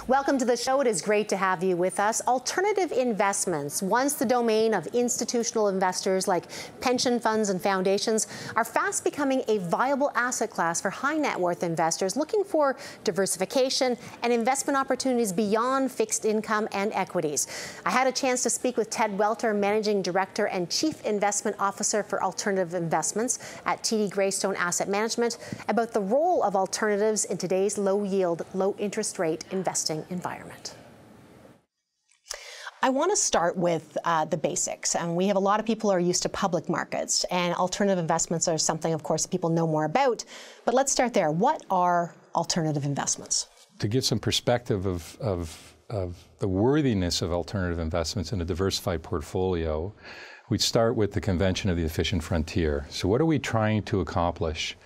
Welcome to the show. It is great to have you with us. Alternative investments, once the domain of institutional investors like pension funds and foundations, are fast becoming a viable asset class for high net worth investors looking for diversification and investment opportunities beyond fixed income and equities. I had a chance to speak with Ted Welter, Managing Director and Chief Investment Officer for Alternative Investments at TD Greystone Asset Management, about the role of alternatives in today's low-yield, low-interest rate investing environment. I want to start with the basics. And we have a lot of people who are used to public markets, and alternative investments are something, of course, that people know more about. But let's start there. What are alternative investments? To give some perspective of the worthiness of alternative investments in a diversified portfolio, we'd start with the convention of the efficient frontier. So what are we trying to accomplish?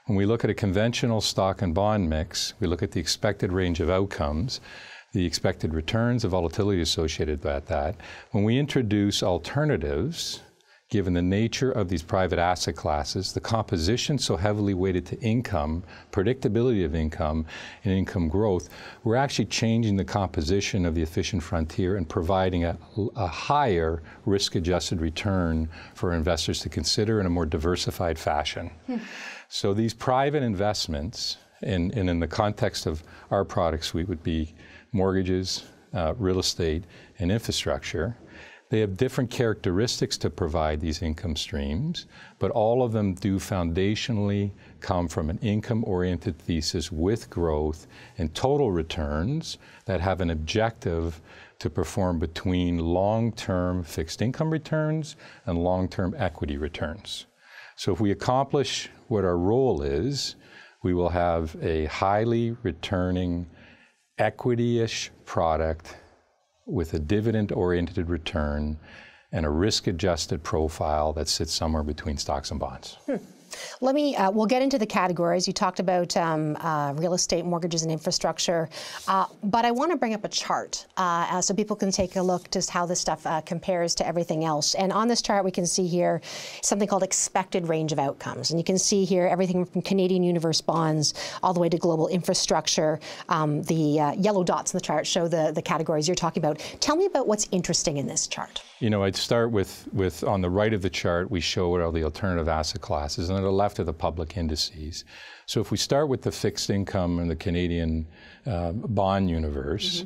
When we look at a conventional stock and bond mix, we look at the expected range of outcomes, the expected returns, the volatility associated with that. When we introduce alternatives, given the nature of these private asset classes, the composition so heavily weighted to income, predictability of income, and income growth, we're actually changing the composition of the efficient frontier and providing a higher risk-adjusted return for investors to consider in a more diversified fashion. So these private investments, and in the context of our product suite, would be mortgages, real estate, and infrastructure. They have different characteristics to provide these income streams, but all of them do foundationally come from an income-oriented thesis with growth and total returns that have an objective to perform between long-term fixed income returns and long-term equity returns. So if we accomplish what our role is, we will have a highly returning equity-ish product with a dividend-oriented return and a risk-adjusted profile that sits somewhere between stocks and bonds. We'll get into the categories. You talked about real estate, mortgages, and infrastructure, but I want to bring up a chart so people can take a look just how this stuff compares to everything else. And on this chart, we can see here something called expected range of outcomes. And you can see here everything from Canadian universe bonds all the way to global infrastructure. The yellow dots in the chart show the categories you're talking about. Tell me about what's interesting in this chart. You know, I'd start with on the right of the chart, we show what are the alternative asset classes, and on the left are the public indices. So if we start with the fixed income and the Canadian bond universe,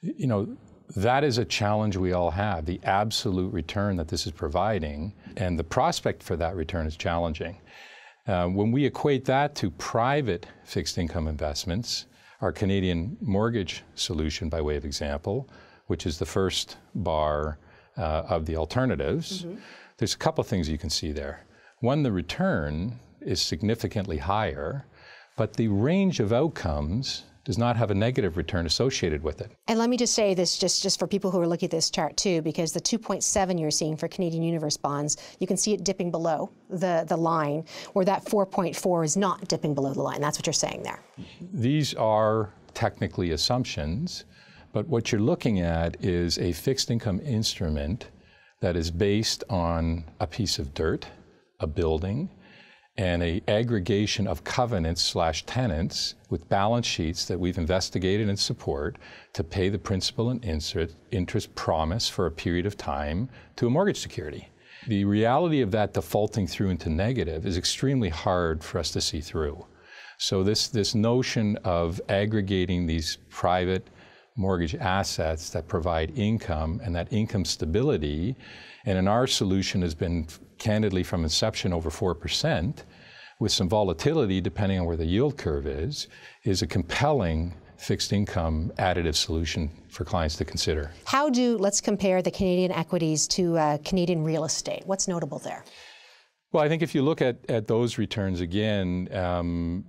you know, that is a challenge we all have, the absolute return that this is providing, and the prospect for that return is challenging. When we equate that to private fixed income investments, our Canadian mortgage solution, by way of example, which is the first bar of the alternatives, there's a couple of things you can see there. One, the return is significantly higher, but the range of outcomes does not have a negative return associated with it. And let me just say this just for people who are looking at this chart too, because the 2.7 you're seeing for Canadian universe bonds, you can see it dipping below the line, where that 4.4 is not dipping below the line. That's what you're saying there. These are technically assumptions, but what you're looking at is a fixed income instrument that is based on a piece of dirt, a building, and an aggregation of covenants/tenants with balance sheets that we've investigated and support to pay the principal and interest promise for a period of time to a mortgage security. The reality of that defaulting through into negative is extremely hard for us to see through. So this notion of aggregating these private mortgage assets that provide income and that income stability, and in our solution has been candidly from inception over 4%, with some volatility depending on where the yield curve is a compelling fixed income additive solution for clients to consider. Let's compare the Canadian equities to Canadian real estate. What's notable there? Well, I think if you look at those returns again,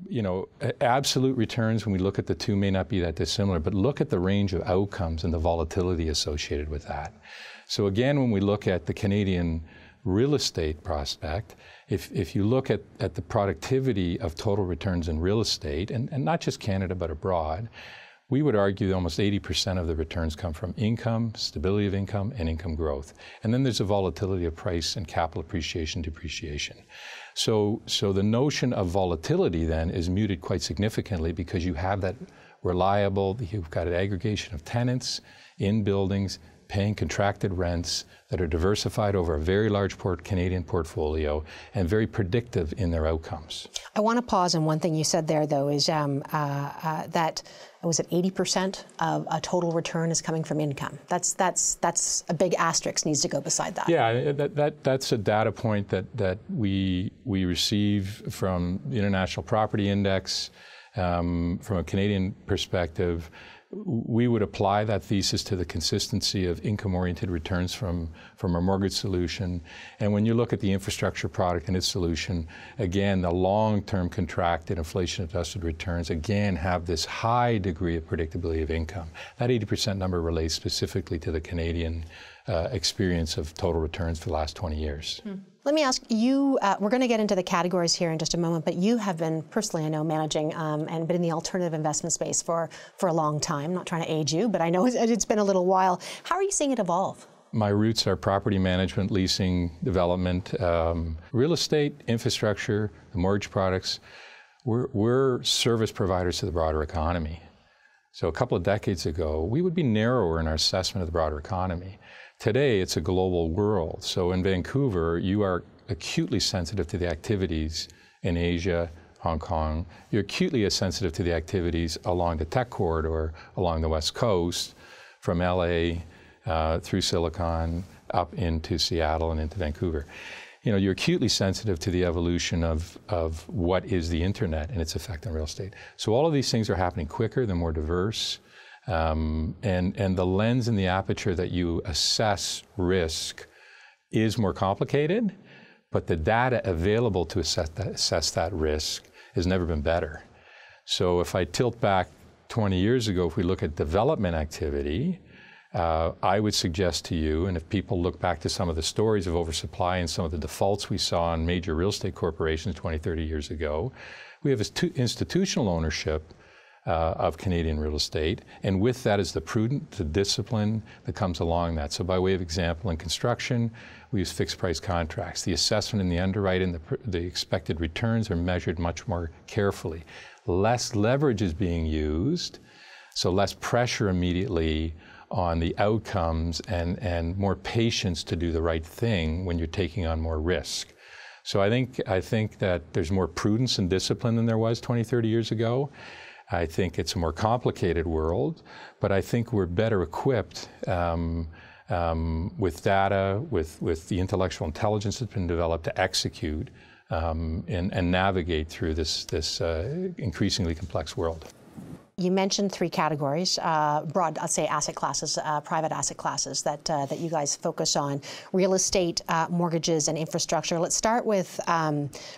you know, absolute returns when we look at the two may not be that dissimilar, but look at the range of outcomes and the volatility associated with that. So again, when we look at the Canadian real estate prospect, if you look at the productivity of total returns in real estate, and not just Canada but abroad, we would argue that almost 80% of the returns come from income, stability of income, and income growth. And then there's a volatility of price and capital appreciation, depreciation. So the notion of volatility then is muted quite significantly because you have that reliable. You've got an aggregation of tenants in buildings paying contracted rents that are diversified over a very large Canadian portfolio and very predictive in their outcomes. I want to pause on one thing you said there, though, is that was it 80% of a total return is coming from income. That's a big asterisk needs to go beside that. Yeah, that's a data point that we receive from the International Property Index. From a Canadian perspective, we would apply that thesis to the consistency of income-oriented returns from our mortgage solution. And when you look at the infrastructure product and its solution, again, the long-term contracted inflation-adjusted returns, again, have this high degree of predictability of income. That 80% number relates specifically to the Canadian experience of total returns for the last 20 years. Let me ask you, we're going to get into the categories here in just a moment, but you have been, personally, I know, managing and been in the alternative investment space for a long time. I'm not trying to age you, but I know it's been a little while. How are you seeing it evolve? My roots are property management, leasing, development, real estate, infrastructure, the mortgage products. We're service providers to the broader economy. So a couple of decades ago, we would be narrower in our assessment of the broader economy. Today, it's a global world. So in Vancouver, you are acutely sensitive to the activities in Asia, Hong Kong. You're acutely sensitive to the activities along the tech corridor, along the West Coast, from LA through Silicon, up into Seattle and into Vancouver. You know, you're acutely sensitive to the evolution of what is the internet and its effect on real estate. So all of these things are happening quicker, they're more diverse. And the lens and the aperture that you assess risk is more complicated, but the data available to assess that risk has never been better. So if I tilt back 20 years ago, if we look at development activity, I would suggest to you, and if people look back to some of the stories of oversupply and some of the defaults we saw in major real estate corporations 20, 30 years ago, we have institutional ownership of Canadian real estate, and with that is the prudent, the discipline that comes along that. So by way of example, in construction, we use fixed price contracts. The assessment and the underwriting, the expected returns are measured much more carefully. Less leverage is being used, so less pressure immediately on the outcomes and more patience to do the right thing when you're taking on more risk. So I think that there's more prudence and discipline than there was 20, 30 years ago. I think it's a more complicated world, but I think we're better equipped with data, with the intellectual intelligence that's been developed to execute and navigate through this increasingly complex world. You mentioned three categories, broad, I'd say, asset classes, private asset classes that you guys focus on: real estate, mortgages, and infrastructure. Let's start with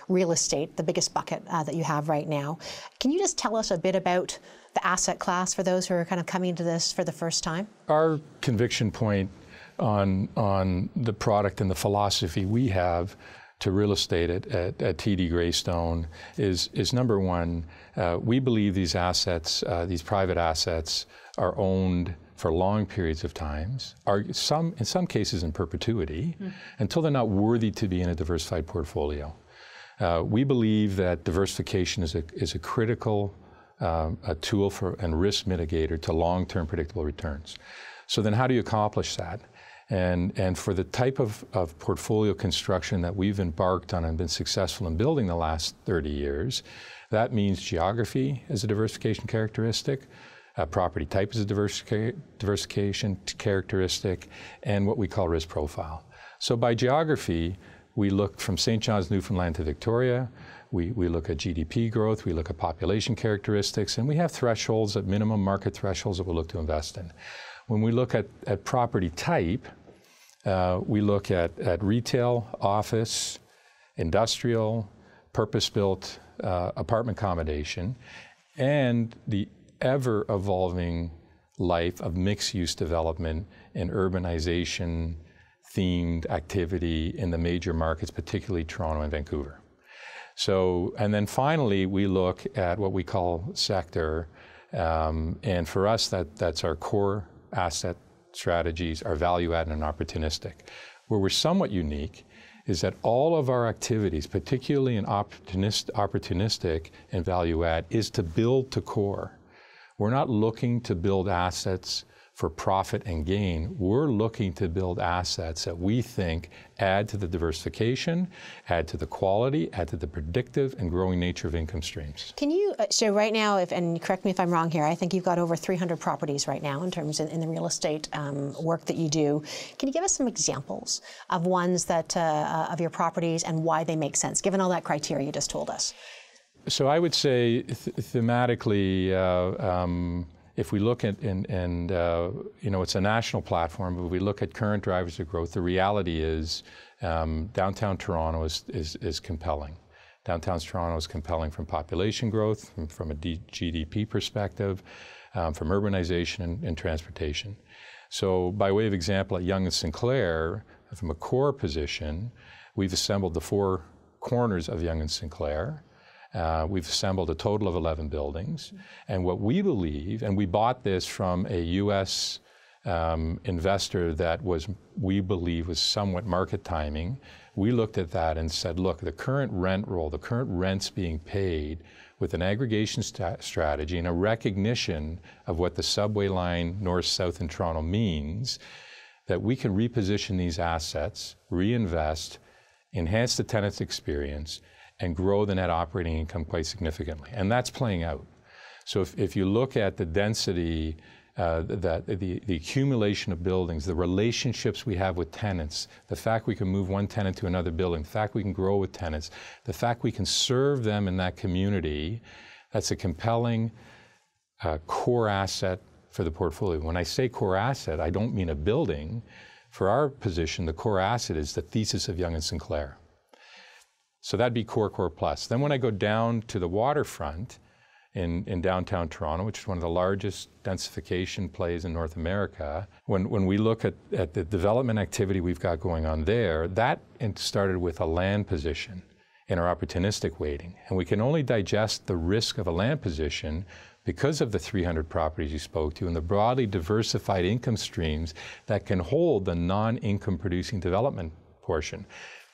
real estate, the biggest bucket that you have right now. Can you just tell us a bit about the asset class for those who are kind of coming into this for the first time? Our conviction point on the product and the philosophy we have to real estate at TD Greystone is number one, we believe these assets, these private assets, are owned for long periods of times, in some cases in perpetuity, until they're not worthy to be in a diversified portfolio. We believe that diversification is a critical a tool and risk mitigator to long-term predictable returns. So then how do you accomplish that? And for the type of portfolio construction that we've embarked on and been successful in building the last 30 years, that means geography as a diversification characteristic, property type as a diversification characteristic, and what we call risk profile. So by geography, we look from St. John's, Newfoundland to Victoria. We look at GDP growth, we look at population characteristics, and we have thresholds, at minimum market thresholds, that we'll look to invest in. When we look at property type, we look at retail, office, industrial, purpose-built apartment accommodation, and the ever-evolving life of mixed-use development and urbanization-themed activity in the major markets, particularly Toronto and Vancouver. So, and then finally, we look at what we call sector, and for us, that's our core asset strategies, our value add and opportunistic. Where we're somewhat unique is that all of our activities, particularly in opportunistic and value add, is to build to core. We're not looking to build assets for profit and gain. We're looking to build assets that we think add to the diversification, add to the quality, add to the predictive and growing nature of income streams. Can you, so right now, and correct me if I'm wrong here, I think you've got over 300 properties right now in terms of in the real estate work that you do. Can you give us some examples of ones that, of your properties and why they make sense, given all that criteria you just told us? So I would say thematically, if we look at, it's a national platform, but if we look at current drivers of growth, the reality is downtown Toronto is compelling. Downtown Toronto is compelling from population growth, from a GDP perspective, from urbanization and transportation. So by way of example, at Yonge and Sinclair, from a core position, we've assembled the four corners of Yonge and Sinclair. We've assembled a total of 11 buildings. And what we believe, and we bought this from a U.S. Investor that we believe was somewhat market timing. We looked at that and said, look, the current rent roll, the current rents being paid with an aggregation strategy and a recognition of what the subway line north-south in Toronto means, that we can reposition these assets, reinvest, enhance the tenant's experience, and grow the net operating income quite significantly. And that's playing out. So if you look at the density, the accumulation of buildings, the relationships we have with tenants, the fact we can move one tenant to another building, the fact we can grow with tenants, the fact we can serve them in that community, that's a compelling core asset for the portfolio. When I say core asset, I don't mean a building. For our position, the core asset is the thesis of Yonge and Sinclair. So that'd be core plus. Then when I go down to the waterfront in downtown Toronto, which is one of the largest densification plays in North America, when we look at the development activity we've got going on there, that started with a land position in our opportunistic weighting. And we can only digest the risk of a land position because of the 300 properties you spoke to and the broadly diversified income streams that can hold the non-income producing development portion.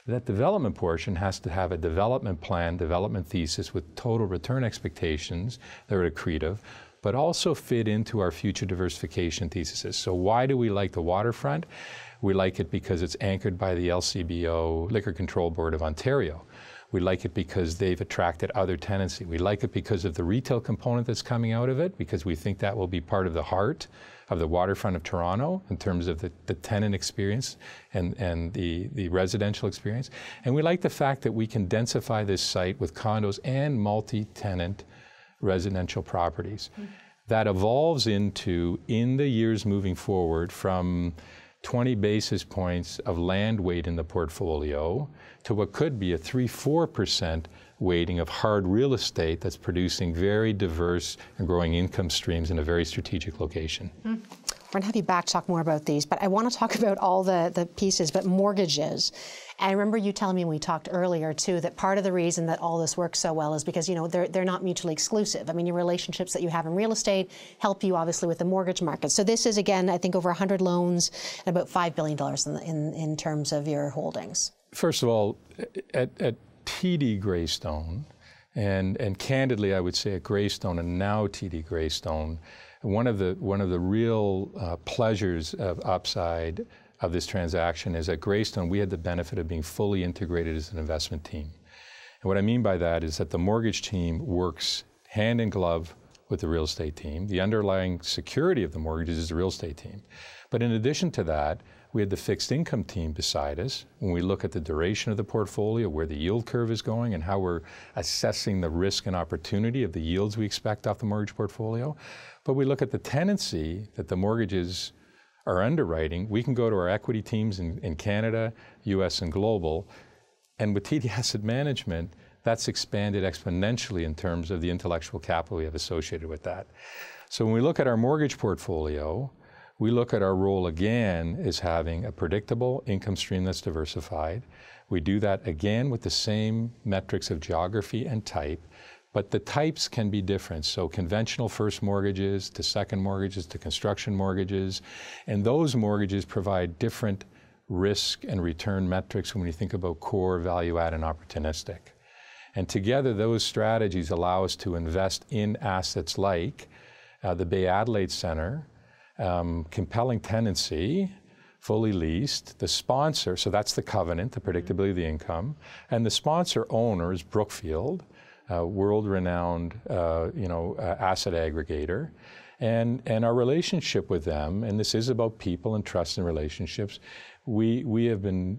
That development portion has to have a development plan, development thesis with total return expectations that are accretive, but also fit into our future diversification theses. So why do we like the waterfront? We like it because it's anchored by the LCBO, Liquor Control Board of Ontario. We like it because they've attracted other tenancy. We like it because of the retail component that's coming out of it, because we think that will be part of the heart of the waterfront of Toronto in terms of the tenant experience and the residential experience. And we like the fact that we can densify this site with condos and multi-tenant residential properties. That evolves into, in the years moving forward, from 20 basis points of land weight in the portfolio to what could be a 3-4% weighting of hard real estate that's producing very diverse and growing income streams in a very strategic location. We're going to have you back to talk more about these, but I want to talk about all the pieces, but mortgages. And I remember you telling me when we talked earlier, too, that part of the reason that all this works so well is because, they're not mutually exclusive. I mean, your relationships that you have in real estate help you, obviously, with the mortgage market. So this is, again, I think over 100 loans and about $5 billion in terms of your holdings. First of all, at TD Greystone, and candidly, I would say at Greystone and now TD Greystone, one of the real pleasures of upside of this transaction is at Greystone, we had the benefit of being fully integrated as an investment team. And what I mean by that is that the mortgage team works hand in glove with the real estate team. The underlying security of the mortgages is the real estate team. But in addition to that, we had the fixed income team beside us when we look at the duration of the portfolio, where the yield curve is going, and how we're assessing the risk and opportunity of the yields we expect off the mortgage portfolio. But we look at the tenancy that the mortgages are underwriting. We can go to our equity teams in Canada, US, and global. And with TD Asset Management, that's expanded exponentially in terms of the intellectual capital we have associated with that. So when we look at our mortgage portfolio, we look at our role again as having a predictable income stream that's diversified. We do that again with the same metrics of geography and type, but the types can be different. So conventional first mortgages to second mortgages to construction mortgages, and those mortgages provide different risk and return metrics when you think about core, value add, and opportunistic. And together those strategies allow us to invest in assets like the Bay Adelaide Centre, compelling tenancy, fully leased. The sponsor, so that's the covenant, the predictability of the income, and the sponsor owner is Brookfield, world-renowned, asset aggregator, and our relationship with them. And this is about people and trust and relationships. We have been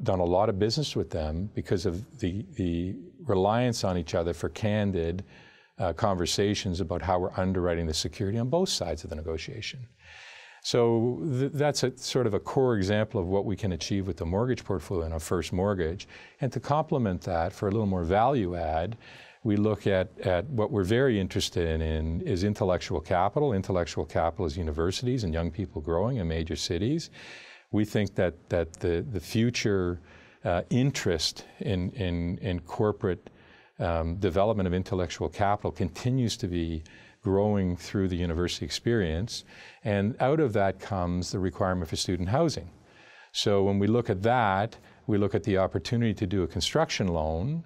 done a lot of business with them because of the reliance on each other for candid conversations about how we're underwriting the security on both sides of the negotiation. So that's a sort of a core example of what we can achieve with the mortgage portfolio and a first mortgage. And to complement that, for a little more value add, we look at what we're very interested in is intellectual capital. Intellectual capital is universities and young people growing in major cities. We think that the future interest in corporate development of intellectual capital continues to be growing through the university experience, and out of that comes the requirement for student housing. So when we look at that, we look at the opportunity to do a construction loan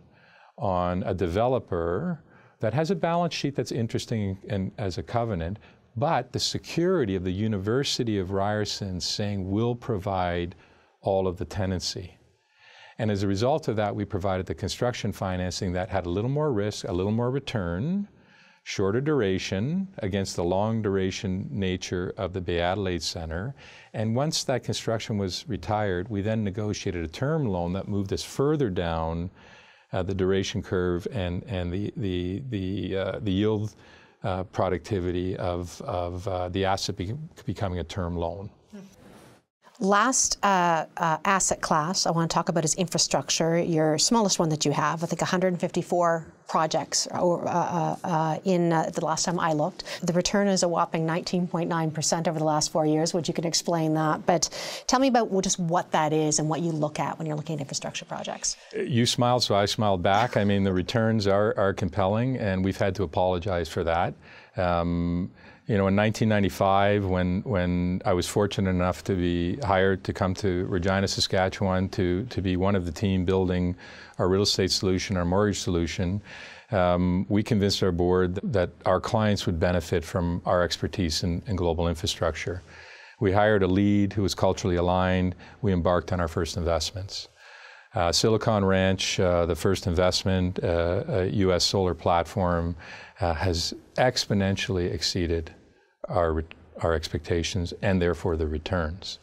on a developer that has a balance sheet that's interesting and as a covenant, but the security of the University of Ryerson saying we'll provide all of the tenancy. And as a result of that, we provided the construction financing that had a little more risk, a little more return, shorter duration against the long duration nature of the Bay Adelaide Centre. And once that construction was retired, we then negotiated a term loan that moved us further down the duration curve and the yield productivity of the asset becoming a term loan. Last asset class I want to talk about is infrastructure, your smallest one that you have. I think 154 projects in the last time I looked. The return is a whopping 19.9% over the last 4 years, which you can explain that. But tell me about just what that is and what you look at when you're looking at infrastructure projects. You smiled, so I smiled back. I mean, the returns are compelling, and we've had to apologize for that. In 1995, when I was fortunate enough to be hired to come to Regina, Saskatchewan, to be one of the team building our real estate solution, our mortgage solution, we convinced our board that our clients would benefit from our expertise in global infrastructure. We hired a lead who was culturally aligned. We embarked on our first investments. Silicon Ranch, the first investment, a U.S. solar platform, has exponentially exceeded our expectations and therefore the returns.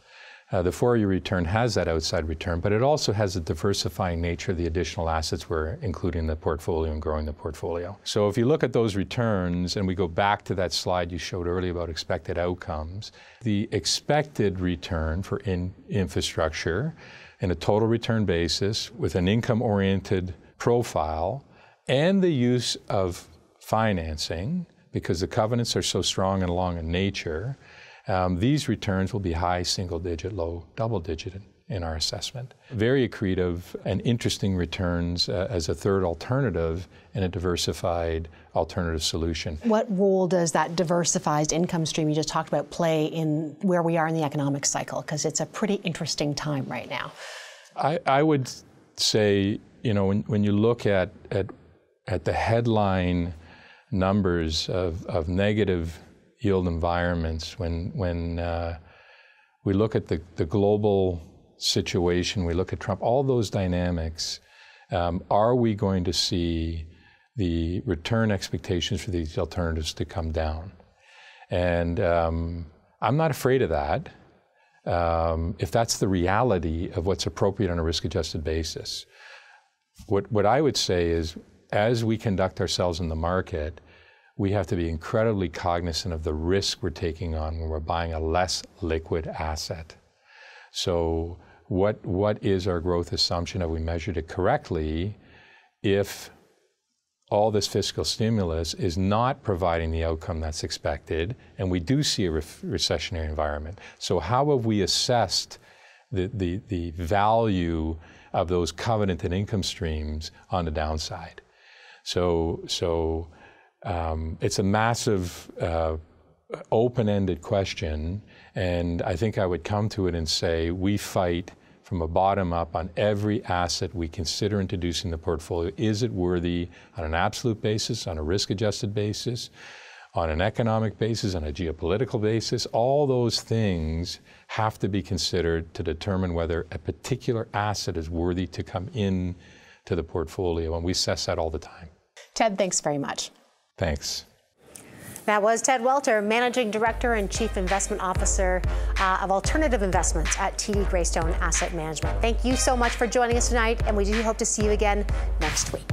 The 4-year return has that outside return, but it also has a diversifying nature of the additional assets we're including in the portfolio and growing the portfolio. So if you look at those returns, and we go back to that slide you showed earlier about expected outcomes, the expected return for infrastructure in a total return basis with an income-oriented profile and the use of financing, because the covenants are so strong and long in nature, these returns will be high single-digit, low double-digit in our assessment. Very accretive and interesting returns as a third alternative in a diversified alternative solution. What role does that diversified income stream you just talked about play in where we are in the economic cycle? Because it's a pretty interesting time right now. I would say, when you look at the headline numbers of negative yield environments, when we look at the global situation, we look at Trump, all those dynamics, are we going to see the return expectations for these alternatives to come down? And I'm not afraid of that, if that's the reality of what's appropriate on a risk-adjusted basis. What I would say is, as we conduct ourselves in the market, we have to be incredibly cognizant of the risk we're taking on when we're buying a less liquid asset. So what is our growth assumption? Have we measured it correctly if all this fiscal stimulus is not providing the outcome that's expected, and we do see a recessionary environment? So how have we assessed the value of those covenanted income streams on the downside? So it's a massive, open-ended question, and I think I would come to it and say we fight from a bottom up on every asset we consider introducing the portfolio. Is it worthy on an absolute basis, on a risk-adjusted basis, on an economic basis, on a geopolitical basis. All those things have to be considered to determine whether a particular asset is worthy to come in to the portfolio, and we assess that all the time. Ted, thanks very much. Thanks. That was Ted Welter, Managing Director and Chief Investment Officer of Alternative Investments at TD Greystone Asset Management. Thank you so much for joining us tonight, and we do hope to see you again next week.